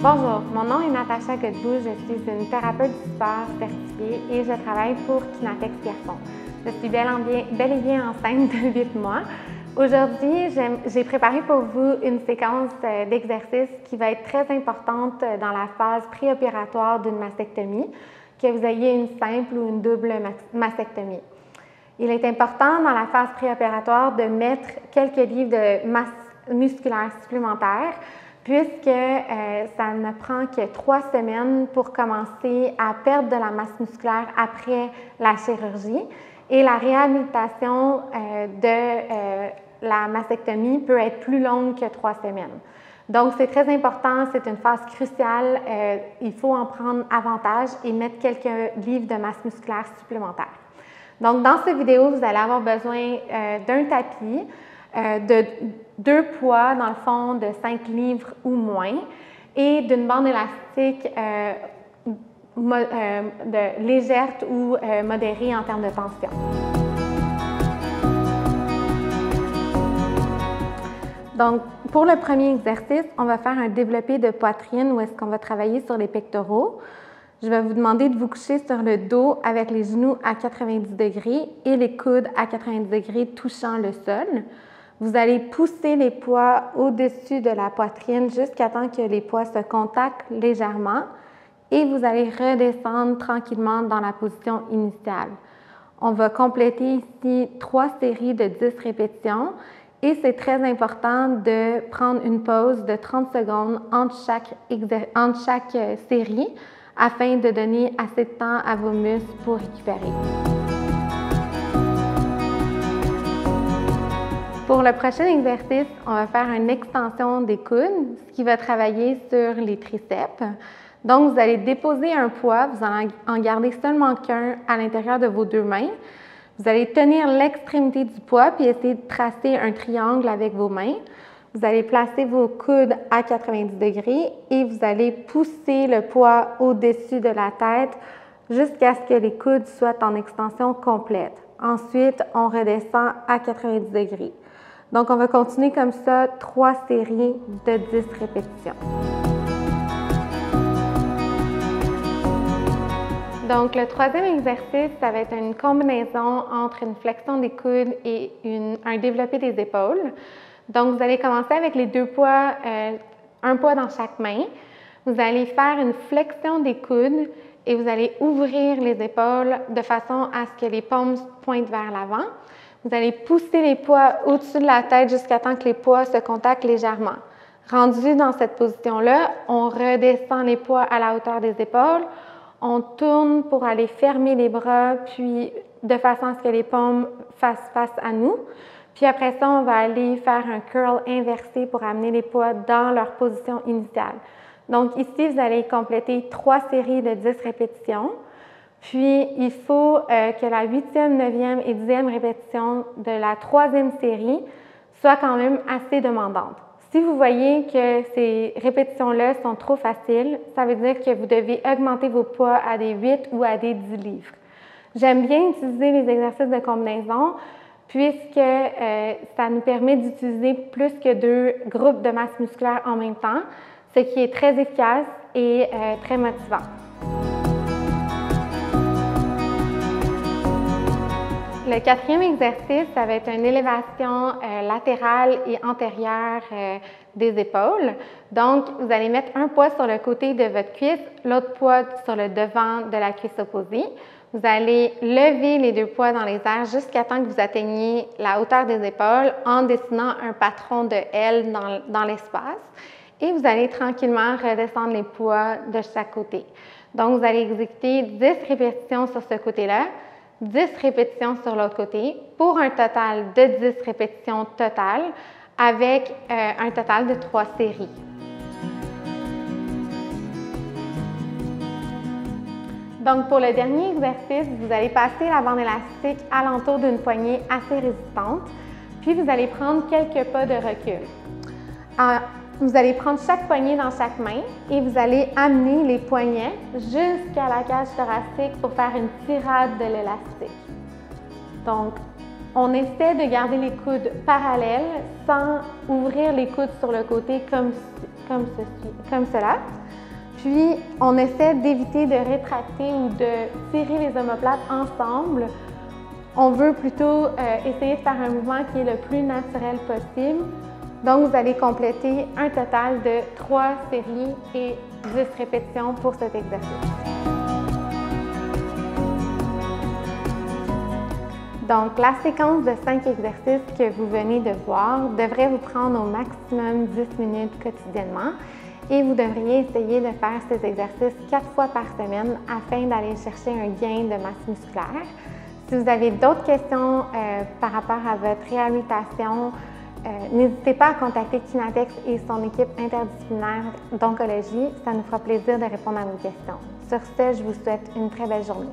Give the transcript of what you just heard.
Bonjour, mon nom est Natacha Godbout, je suis une thérapeute du sport certifiée et je travaille pour Kinatex Pierson. Je suis bel et bien enceinte de 8 mois. Aujourd'hui, j'ai préparé pour vous une séquence d'exercices qui va être très importante dans la phase préopératoire d'une mastectomie, que vous ayez une simple ou une double mastectomie. Il est important dans la phase préopératoire de mettre quelques livres de masse musculaire supplémentaire puisque ça ne prend que 3 semaines pour commencer à perdre de la masse musculaire après la chirurgie et la réhabilitation de la mastectomie peut être plus longue que 3 semaines. Donc, c'est très important, c'est une phase cruciale, il faut en prendre avantage et mettre quelques livres de masse musculaire supplémentaire. Donc, dans cette vidéo, vous allez avoir besoin d'un tapis, de 2 poids, dans le fond, de 5 livres ou moins, et d'une bande élastique légère ou modérée en termes de tension. Donc, pour le premier exercice, on va faire un développé de poitrine où est-ce qu'on va travailler sur les pectoraux. Je vais vous demander de vous coucher sur le dos avec les genoux à 90 degrés et les coudes à 90 degrés touchant le sol. Vous allez pousser les poids au-dessus de la poitrine jusqu'à temps que les poids se contactent légèrement et vous allez redescendre tranquillement dans la position initiale. On va compléter ici 3 séries de 10 répétitions et c'est très important de prendre une pause de 30 secondes entre chaque série afin de donner assez de temps à vos muscles pour récupérer. Pour le prochain exercice, on va faire une extension des coudes, ce qui va travailler sur les triceps. Donc, vous allez déposer un poids, vous allez en garder seulement qu'un à l'intérieur de vos 2 mains. Vous allez tenir l'extrémité du poids puis essayer de tracer un triangle avec vos mains. Vous allez placer vos coudes à 90 degrés et vous allez pousser le poids au-dessus de la tête jusqu'à ce que les coudes soient en extension complète. Ensuite, on redescend à 90 degrés. Donc, on va continuer comme ça 3 séries de 10 répétitions. Donc, le troisième exercice, ça va être une combinaison entre une flexion des coudes et un développé des épaules. Donc, vous allez commencer avec les 2 poids, un poids dans chaque main. Vous allez faire une flexion des coudes et vous allez ouvrir les épaules de façon à ce que les paumes pointent vers l'avant. Vous allez pousser les poids au-dessus de la tête jusqu'à temps que les poids se contactent légèrement. Rendu dans cette position-là, on redescend les poids à la hauteur des épaules. On tourne pour aller fermer les bras, puis de façon à ce que les paumes fassent face à nous. Puis après ça, on va aller faire un curl inversé pour amener les poids dans leur position initiale. Donc ici, vous allez compléter 3 séries de 10 répétitions. Puis, il faut que la 8e, 9e et 10e répétition de la 3e série soit quand même assez demandante. Si vous voyez que ces répétitions-là sont trop faciles, ça veut dire que vous devez augmenter vos poids à des 8 ou à des 10 livres. J'aime bien utiliser les exercices de combinaison puisque ça nous permet d'utiliser plus que 2 groupes de masse musculaire en même temps, ce qui est très efficace et très motivant. Le 4e exercice, ça va être une élévation latérale et antérieure des épaules. Donc, vous allez mettre un poids sur le côté de votre cuisse, l'autre poids sur le devant de la cuisse opposée. Vous allez lever les 2 poids dans les airs jusqu'à temps que vous atteigniez la hauteur des épaules en dessinant un patron de L dans l'espace. Et vous allez tranquillement redescendre les poids de chaque côté. Donc, vous allez exécuter 10 répétitions sur ce côté-là, 10 répétitions sur l'autre côté pour un total de 10 répétitions totales avec un total de 3 séries. Donc, pour le dernier exercice, vous allez passer la bande élastique alentour d'une poignée assez résistante, puis vous allez prendre quelques pas de recul. Vous allez prendre chaque poignée dans chaque main et vous allez amener les poignets jusqu'à la cage thoracique pour faire une tirade de l'élastique. Donc, on essaie de garder les coudes parallèles sans ouvrir les coudes sur le côté comme cela. Puis, on essaie d'éviter de rétracter ou de tirer les omoplates ensemble. On veut plutôt essayer de faire un mouvement qui est le plus naturel possible. Donc, vous allez compléter un total de 3 séries et 10 répétitions pour cet exercice. Donc, la séquence de 5 exercices que vous venez de voir devrait vous prendre au maximum 10 minutes quotidiennement et vous devriez essayer de faire ces exercices 4 fois par semaine afin d'aller chercher un gain de masse musculaire. Si vous avez d'autres questions par rapport à votre réhabilitation, n'hésitez pas à contacter Kinatex et son équipe interdisciplinaire d'oncologie. Ça nous fera plaisir de répondre à vos questions. Sur ce, je vous souhaite une très belle journée.